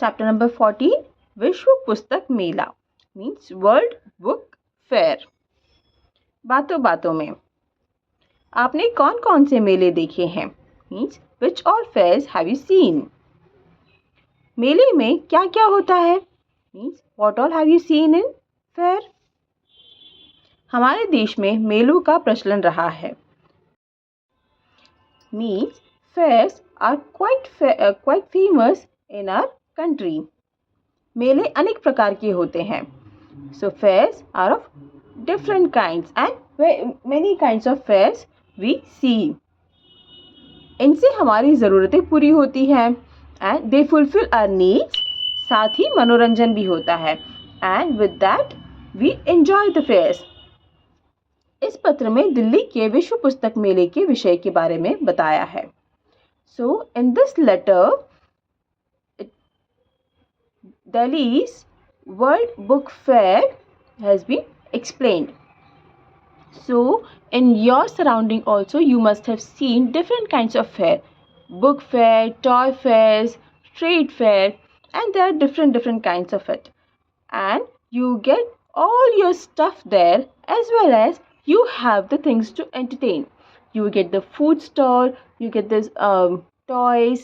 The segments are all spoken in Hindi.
चैप्टर नंबर 14 विश्व पुस्तक मेला मीन्स वर्ल्ड बुक फेयर। बातों बातों में आपने कौन कौन से मेले देखे हैं means which all fairs have you seen. मेले में क्या क्या होता है means what all have you seen in fair. हमारे देश में मेलों का प्रचलन रहा है means fairs are quite famous in our country. मेले अनेक प्रकार के होते हैं so fairs are of different kinds and many kinds of fairs we see। इनसे हमारी ज़रूरतें पूरी होती हैं and they fulfill our needs। साथ ही मनोरंजन भी होता है and with that we enjoy the fairs। इस पत्र में दिल्ली के विश्व पुस्तक मेले के विषय के बारे में बताया है। So in this letter Delhi's World Book Fair has been explained। So in your surrounding also you must have seen different kinds of fair, book fair, toy fairs, street fair, and there are different kinds of it, and you get all your stuff there as well as you have the things to entertain। You get the food stall, you get this toys,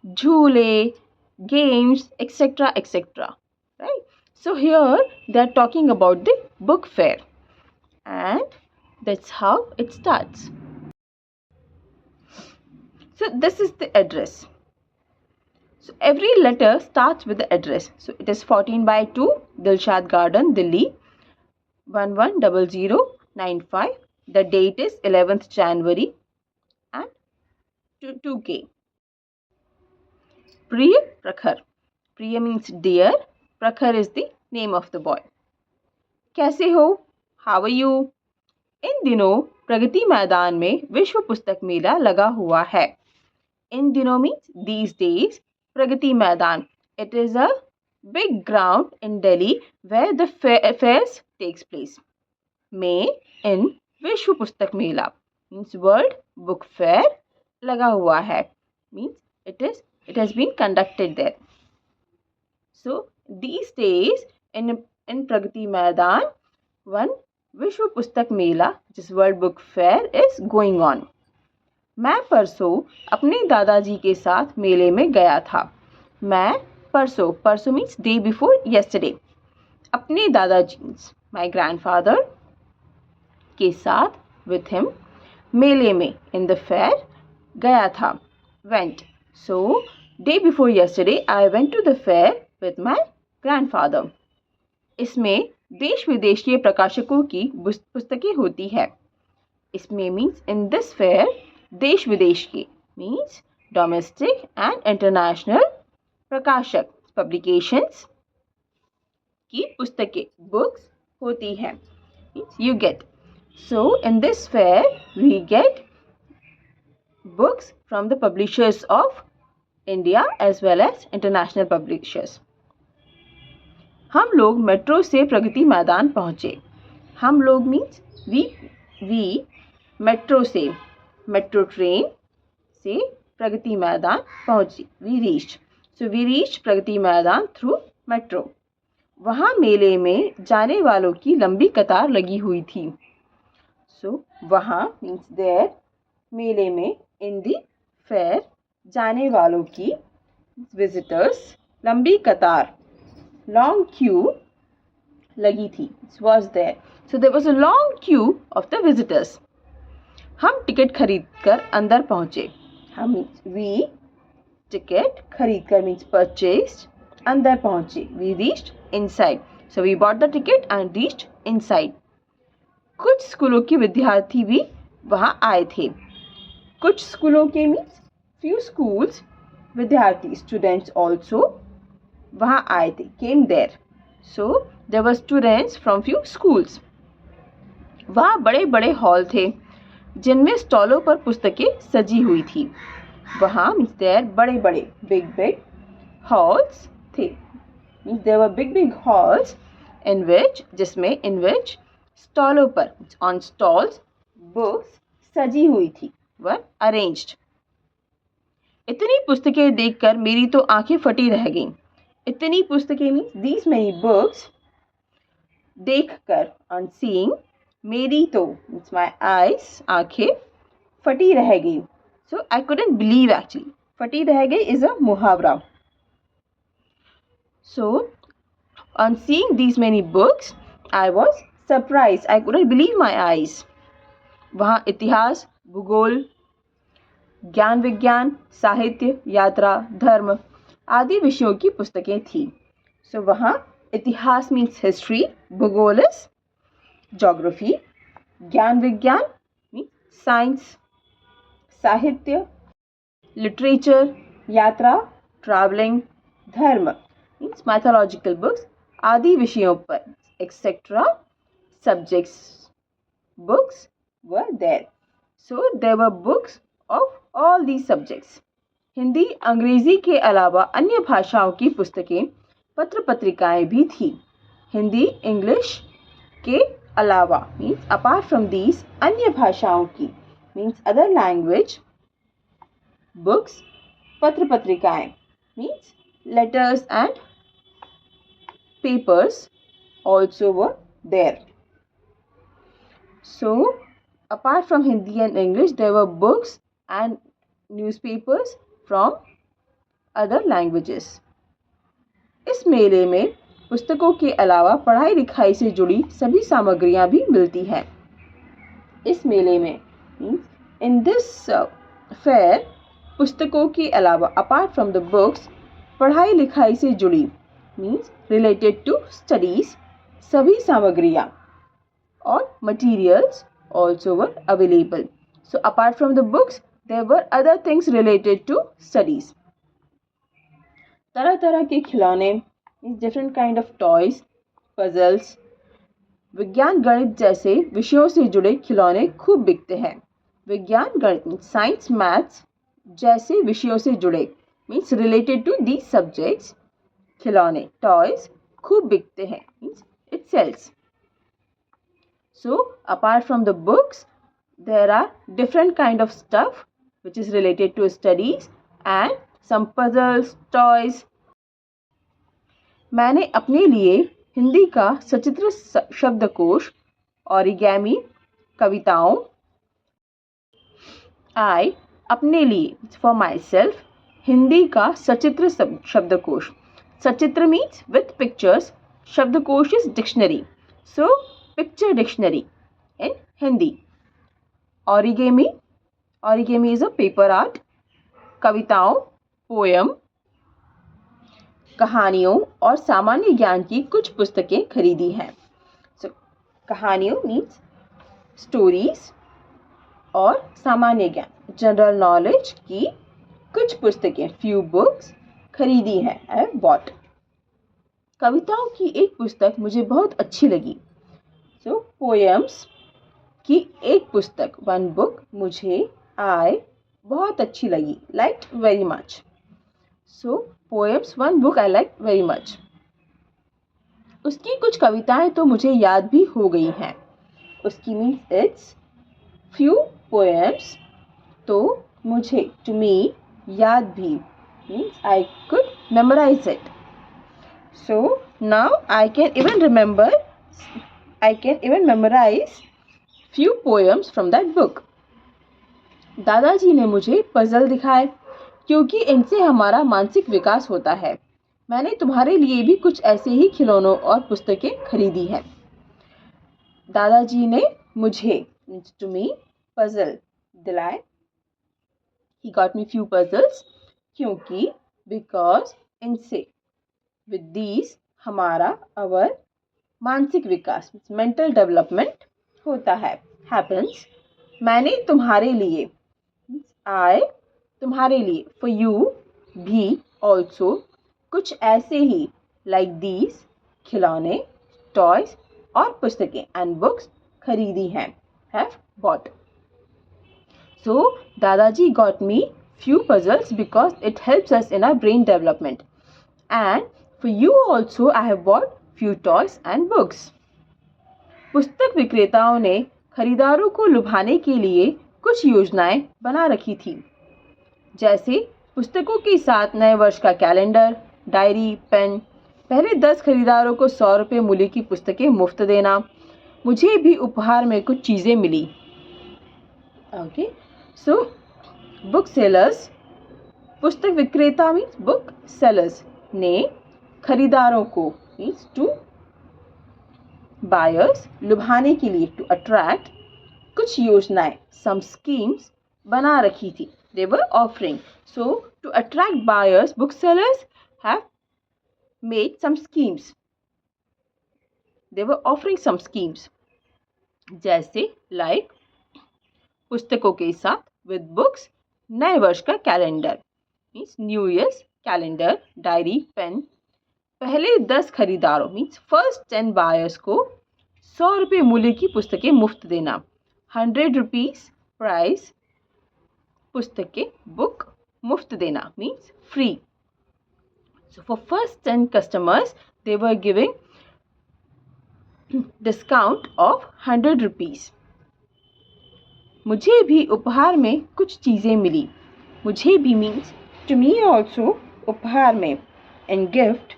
jhule, games, etc. Right? So here they are talking about the book fair and that's how it starts। So this is the address। So every letter starts with the address। So it is 14/2 Dilshad Garden, Delhi 110095। The date is 11th January and 2K। Priya Prakhar। Priya means dear, Prakhar is the name of the boy। कैसे हो? How are you? इन दिनों प्रगति मैदान में विश्व पुस्तक मेला लगा हुआ है। इन दिनों means these days। Pragati Maidan it is a big ground in Delhi where the fairs takes place। में इन विश्व पुस्तक मेला means world book fair लगा हुआ है means it has been conducted there। So these days in Pragati Maidan one विश्व पुस्तक मेला जिस world book fair is going on. मैं परसों अपने दादाजी के साथ मेले में गया था। मैं परसों मीन्स डे बिफोर येस्टरडे अपने दादाजी माय ग्रैंडफादर के साथ विथ हिम मेले में इन द फेयर गया था went. So day before yesterday I went to the fair with my grandfather. इसमें देश विदेश के प्रकाशकों की पुस्तकें होती है। इसमें मीन्स इन दिस फेयर देश विदेश के मीन्स डोमेस्टिक एंड इंटरनेशनल प्रकाशक पब्लिकेशंस की पुस्तकें बुक्स होती हैं you get. So in this fair we get books from the publishers of India as well as international publishers. हम लोग मेट्रो से प्रगति मैदान पहुँचे। हम लोग मीन्स वी मेट्रो से मेट्रो ट्रेन से प्रगति मैदान पहुँचे we reached Pragati Maidan through metro. वहाँ मेले में जाने वालों की लंबी कतार लगी हुई थी। सो वहाँ मीन्स देयर मेले में इन द फेयर जाने वालों की विजिटर्स लंबी कतार long queue लगी थी was there। So there was a long queue of the visitors। हम टिकट खरीद कर अंदर पहुँचे। हम we टिकट खरीद कर means purchased अंदर पहुँचे we reached inside। So we bought the ticket and reached inside। कुछ स्कूलों के विद्यार्थी भी वहाँ आए थे। कुछ स्कूलों के means few schools विद्यार्थी students also वहाँ आए थे came there। So there were students from few schools। वहाँ बड़े बड़े हॉल थे जिनमें स्टॉलों पर पुस्तकें सजी हुई थी। वहाँ मीन्स देयर बड़े बड़े बिग हॉल्स थे means there were big halls in which स्टॉलों पर ऑन स्टॉल्स बुक्स सजी हुई थी वर अरेंज्ड। इतनी पुस्तकें देखकर मेरी तो आंखें फटी रह गईं। इतनी पुस्तकें मीन्स दीज मेनी बुक्स, देखकर ऑन सीइंग, मेरी तो मीन्स माय आईज, आंखें फटी रह गई। सो आई कुडंट बिलीव एक्चुअली, फटी रह गई इज अ मुहावरा। So on seeing these many books I was surprise, I couldn't believe my eyes. वहाँ इतिहास, भूगोल, ज्ञान विज्ञान, साहित्य, यात्रा, धर्म आदि विषयों की पुस्तकें थी। सो वहाँ इतिहास मीन्स हिस्ट्री, भूगोल इज ज्योग्राफी, ज्ञान विज्ञान मीन्स साइंस, साहित्य लिटरेचर, यात्रा ट्रैवलिंग, धर्म मीन्स मैथोलॉजिकल बुक्स आदि विषयों पर etcetera subjects books were there. So there were books of all these subjects. Hindi अंग्रेजी के अलावा अन्य भाषाओं की पुस्तकें, पत्र पत्रिकाएं भी थी। हिंदी इंग्लिश के अलावा मीन्स अपार्ट फ्रॉम दीज अन्य भाषाओं की मीन्स अदर लैंग्वेज बुक्स, पत्र पत्रिकाएं means letters and papers also were there. So apart from Hindi and English, there were books and newspapers from other languages. इस मेले में पुस्तकों के अलावा पढ़ाई लिखाई से जुड़ी सभी सामग्रियां भी मिलती हैं। इस मेले में in this fair पुस्तकों के अलावा apart from the books पढ़ाई लिखाई से जुड़ी means related to studies सभी सामग्रियां और materials also were available. So apart from the books, there were other things related to studies. तरह तरह के खिलौने, different kind of toys, puzzles, विज्ञान गणित जैसे विषयों से जुड़े खिलौने खूब बिकते हैं। विज्ञान गणित साइंस मैथ्स जैसे विषयों से जुड़े means related to these subjects खिलौने टॉयज खूब बिकते हैं means it sells. So apart from the books, there are different kind of stuff which is related to studies and some puzzles, toys. मैंने अपने लिए हिंदी का सचित्र शब्दकोश, ओरिगेमी, कविताओं, I अपने लिए for myself हिंदी का सचित्र शब्दकोश, सचित्र means with pictures, शब्दकोश is dictionary, so picture dictionary in Hindi. Origami is a paper art. कविताओं poem, कहानियों और सामान्य ज्ञान की कुछ पुस्तकें खरीदी हैं। So कहानियों means stories और सामान्य ज्ञान जनरल नॉलेज की कुछ पुस्तकें few books खरीदी हैं। I have bought. कविताओं की एक पुस्तक मुझे बहुत अच्छी लगी। सो पोएम्स की एक पुस्तक वन बुक मुझे बहुत अच्छी लगी, like very much. So poems one book I like very much. उसकी कुछ कविताएं तो मुझे याद भी हो गई हैं। उसकी मीन्स इट्स फ्यू पोएम्स तो मुझे टू मी याद भी means I could memorise it. So now I can even memorize few poems from that book. दादाजी ने मुझे पजल दिखाए क्योंकि इनसे हमारा मानसिक विकास होता है। मैंने तुम्हारे लिए भी कुछ ऐसे ही खिलौनों और पुस्तकें खरीदी हैं। दादाजी ने मुझे to me पजल दिलाए। He got me few puzzles क्योंकि because इनसे with these हमारा our मानसिक विकास मेंटल डेवलपमेंट होता है happens। मैंने तुम्हारे लिए I तुम्हारे लिए for you भी also कुछ ऐसे ही like these खिलौने टॉयज और पुस्तकें and books खरीदी हैं have bought। So दादाजी got me few puzzles because it helps us in our brain development and for you also I have bought few toys and books। पुस्तक विक्रेताओं ने खरीदारों को लुभाने के लिए कुछ योजनाएं बना रखी थी, जैसे पुस्तकों के साथ नए वर्ष का कैलेंडर, डायरी, पेन। पहले 10 खरीदारों को 100 रुपये मूल्य की पुस्तकें मुफ्त देना। मुझे भी उपहार में कुछ चीज़ें मिली। ओके, सो बुक सेलर्स, पुस्तक विक्रेता मीन्स बुक सेलर्स ने खरीदारों को मीन्स टू बायर्स लुभाने के लिए, टू अट्रैक्ट, कुछ योजनाएं, सम स्कीम्स बना रखी थी। They were offering, so to attract buyers book sellers have made some schemes, they were offering some schemes, जैसे लाइक पुस्तकों के साथ विद बुक्स नए वर्ष का calendar means new year's calendar, diary, pen. पहले 10 खरीदारों मीन्स फर्स्ट 10 बायर्स को 100 रुपये मूल्य की पुस्तकें मुफ्त देना। 100 रुपीज़ प्राइस पुस्तकें बुक मुफ्त देना means free. So for first 10 customers they were giving discount of 100 rupees. मुझे भी उपहार में कुछ चीज़ें मिली। मुझे भी मीन्स टू मी ऑल्सो, उपहार में, एंड गिफ्ट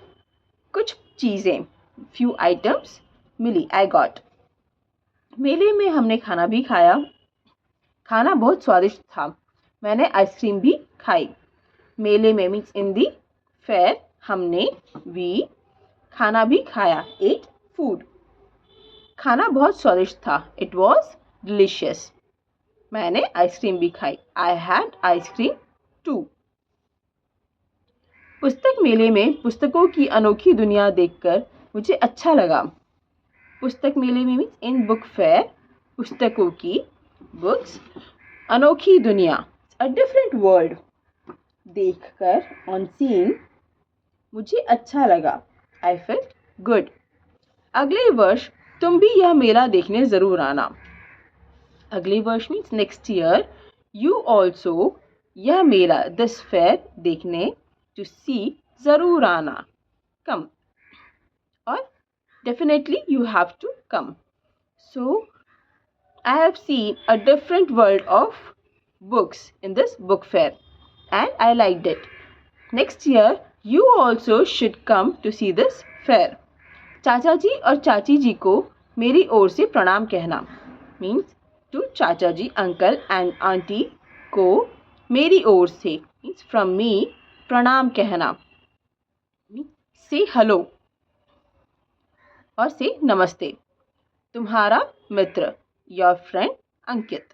कुछ चीज़ें, फ्यू आइटम्स मिली, आई गॉट। मेले में हमने खाना भी खाया। खाना बहुत स्वादिष्ट था। मैंने आइसक्रीम भी खाई। मेले में मीन्स इन दी फेयर, हमने वी खाना भी खाया, एट फूड। खाना बहुत स्वादिष्ट था, इट वॉज डिलीशियस। मैंने आइसक्रीम भी खाई, आई हैड आइसक्रीम टू। पुस्तक मेले में पुस्तकों की अनोखी दुनिया देखकर मुझे अच्छा लगा। पुस्तक मेले में मीन्स इन बुक फेयर, पुस्तकों की बुक्स, अनोखी दुनिया, अ डिफरेंट वर्ल्ड, देखकर, ऑन सीइंग, मुझे अच्छा लगा, आई फेल्ट गुड। अगले वर्ष तुम भी यह मेला देखने ज़रूर आना। अगले वर्ष means next year, you also, यह मेला, दिस फेयर, देखने, टू सी, ज़रूर आना, कम, और definitely you have to come. So I have seen a different world of books in this book fair and I liked it. Next year you also should come to see this fair. चाचा जी और चाची जी को मेरी ओर से प्रणाम कहना मीन्स टू चाचा जी, अंकल एंड आंटी को मेरी ओर से मीन्स फ्रॉम मी, प्रणाम कहना, से हेलो और से नमस्ते। तुम्हारा मित्र, योर फ्रेंड अंकित।